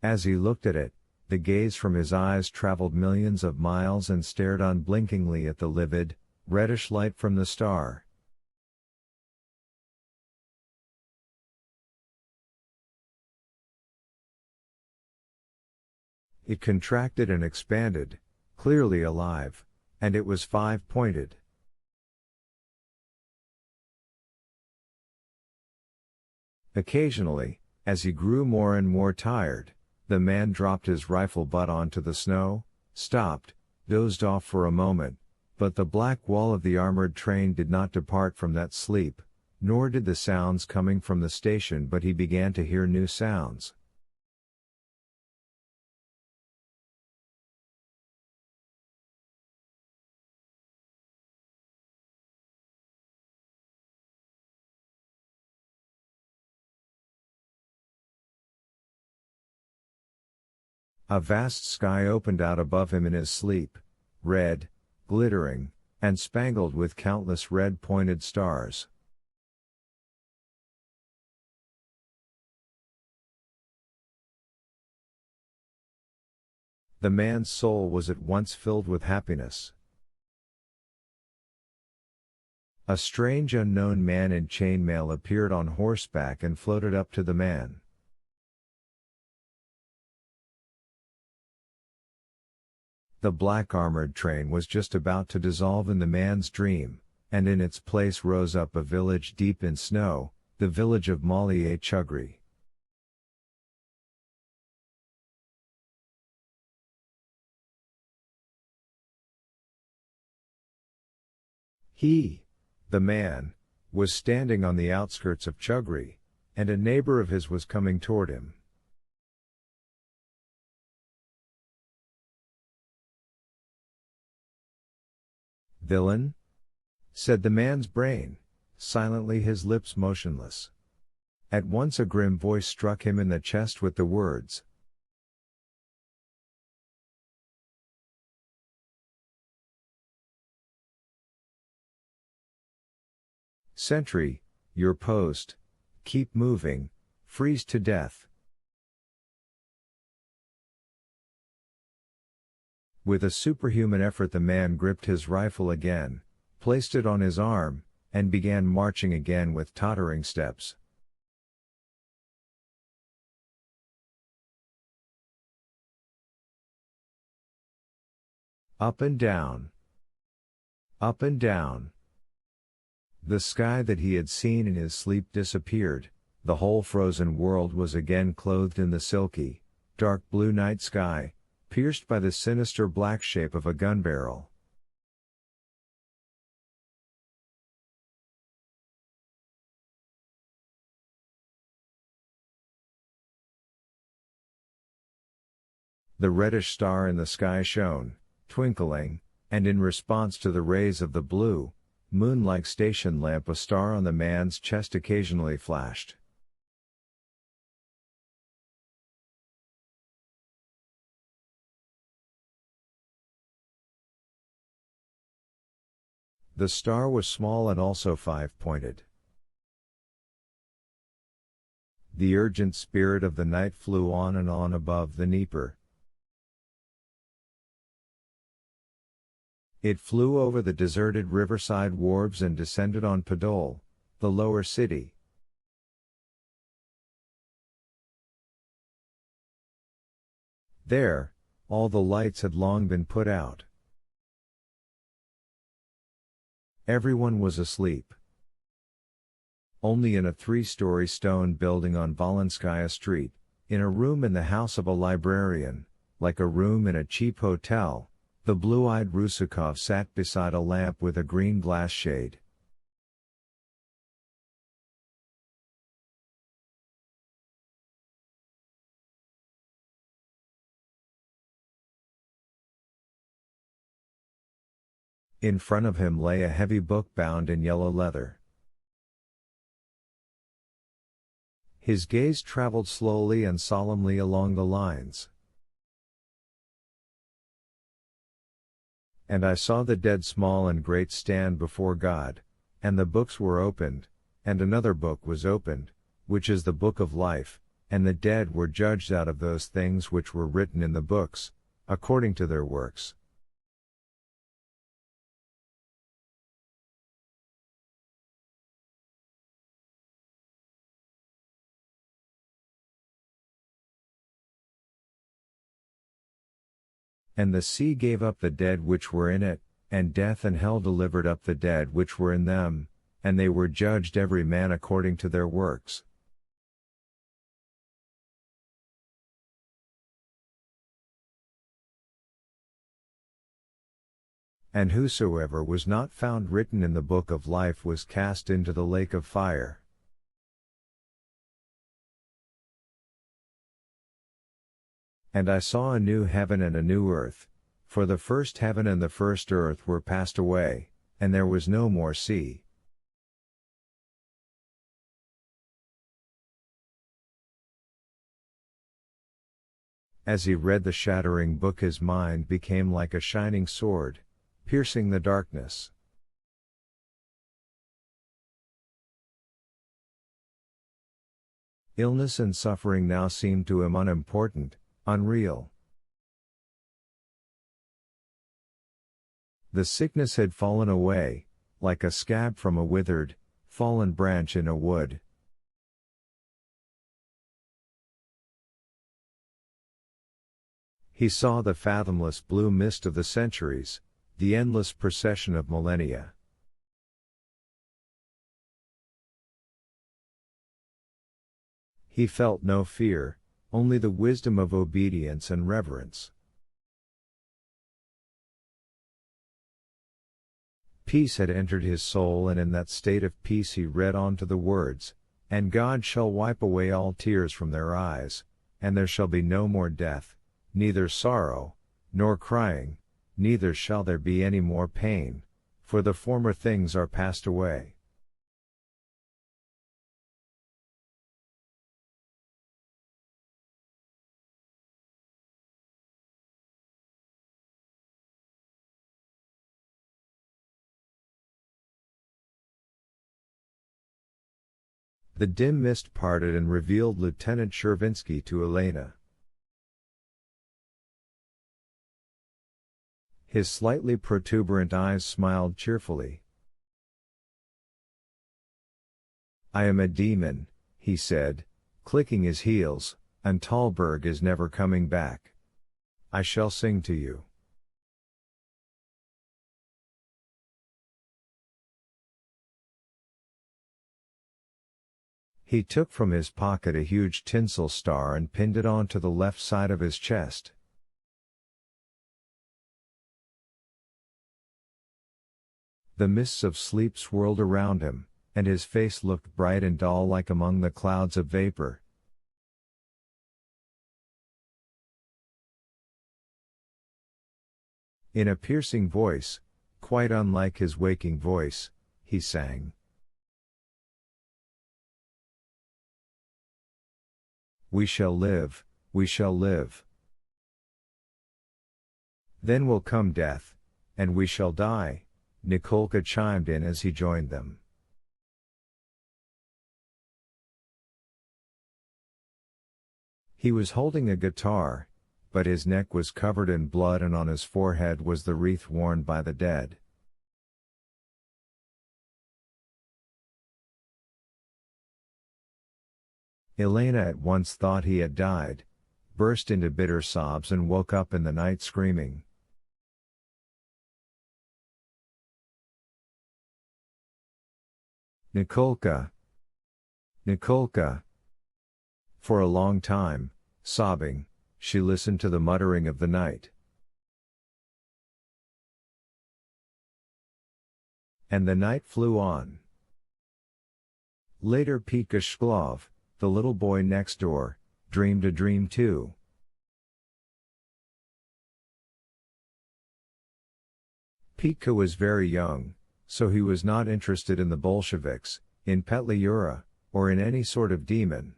As he looked at it, the gaze from his eyes traveled millions of miles and stared unblinkingly at the livid, reddish light from the star. It contracted and expanded, clearly alive, and it was five-pointed. Occasionally, as he grew more and more tired, the man dropped his rifle butt onto the snow, stopped, dozed off for a moment, but the black wall of the armored train did not depart from that sleep, nor did the sounds coming from the station, but he began to hear new sounds. A vast sky opened out above him in his sleep, red, glittering, and spangled with countless red-pointed stars. The man's soul was at once filled with happiness. A strange unknown man in chainmail appeared on horseback and floated up to the man. The black armored train was just about to dissolve in the man's dream, and in its place rose up a village deep in snow, the village of Chugri. He, the man, was standing on the outskirts of Chugri, and a neighbor of his was coming toward him. "Villain?" said the man's brain, silently, his lips motionless. At once a grim voice struck him in the chest with the words, "Sentry, your post, keep moving, freeze to death." With a superhuman effort the man gripped his rifle again, placed it on his arm, and began marching again with tottering steps. Up and down. Up and down. The sky that he had seen in his sleep disappeared, the whole frozen world was again clothed in the silky, dark blue night sky, pierced by the sinister black shape of a gun barrel. The reddish star in the sky shone, twinkling, and in response to the rays of the blue, moon-like station lamp a star on the man's chest occasionally flashed. The star was small and also five-pointed. The urgent spirit of the night flew on and on above the Dnieper. It flew over the deserted riverside wharves and descended on Podol, the lower city. There, all the lights had long been put out. Everyone was asleep. Only in a three-story stone building on Volinskaya Street, in a room in the house of a librarian, like a room in a cheap hotel, the blue-eyed Rusakov sat beside a lamp with a green glass shade. In front of him lay a heavy book bound in yellow leather. His gaze traveled slowly and solemnly along the lines. And I saw the dead small and great stand before God, and the books were opened, and another book was opened, which is the book of life, and the dead were judged out of those things which were written in the books, according to their works. And the sea gave up the dead which were in it, and death and hell delivered up the dead which were in them, and they were judged every man according to their works. And whosoever was not found written in the book of life was cast into the lake of fire. And I saw a new heaven and a new earth, for the first heaven and the first earth were passed away, and there was no more sea. As he read the shattering book, his mind became like a shining sword, piercing the darkness. Illness and suffering now seemed to him unimportant, unreal. The sickness had fallen away, like a scab from a withered, fallen branch in a wood. He saw the fathomless blue mist of the centuries, the endless procession of millennia. He felt no fear, only the wisdom of obedience and reverence. Peace had entered his soul, and in that state of peace he read on to the words, "And God shall wipe away all tears from their eyes, and there shall be no more death, neither sorrow, nor crying, neither shall there be any more pain, for the former things are passed away." The dim mist parted and revealed Lieutenant Chervinsky to Elena. His slightly protuberant eyes smiled cheerfully. "I am a demon," he said, clicking his heels, "and Talberg is never coming back. I shall sing to you." He took from his pocket a huge tinsel star and pinned it onto the left side of his chest. The mists of sleep swirled around him, and his face looked bright and dull like among the clouds of vapor. In a piercing voice, quite unlike his waking voice, he sang. "We shall live, we shall live. Then will come death, and we shall die," Nikolka chimed in as he joined them. He was holding a guitar, but his neck was covered in blood and on his forehead was the wreath worn by the dead. Elena at once thought he had died, burst into bitter sobs and woke up in the night screaming. "Nikolka! Nikolka!" For a long time, sobbing, she listened to the muttering of the night. And the night flew on. Later Petka Shklov, the little boy next door, dreamed a dream too. Petka was very young, so he was not interested in the Bolsheviks, in Petliura, or in any sort of demon.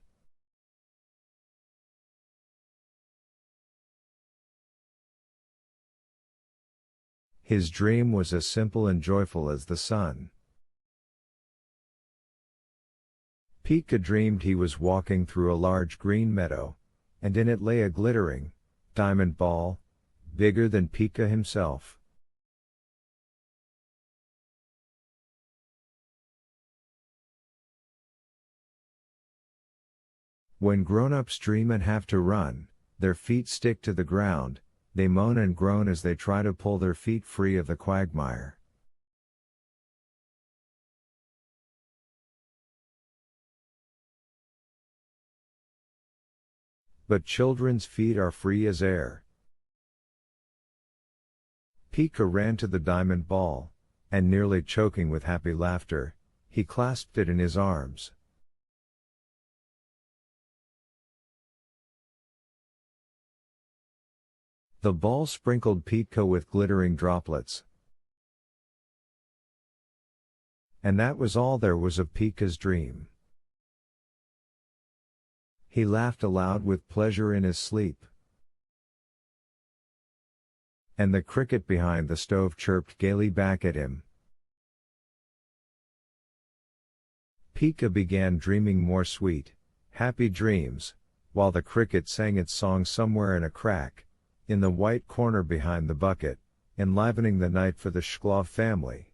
His dream was as simple and joyful as the sun. Pika dreamed he was walking through a large green meadow, and in it lay a glittering, diamond ball, bigger than Pika himself. When grown-ups dream and have to run, their feet stick to the ground, they moan and groan as they try to pull their feet free of the quagmire. But children's feet are free as air. Pika ran to the diamond ball, and nearly choking with happy laughter, he clasped it in his arms. The ball sprinkled Pika with glittering droplets. And that was all there was of Pika's dream. He laughed aloud with pleasure in his sleep. And the cricket behind the stove chirped gaily back at him. Pika began dreaming more sweet, happy dreams, while the cricket sang its song somewhere in a crack, in the white corner behind the bucket, enlivening the night for the Shklov family.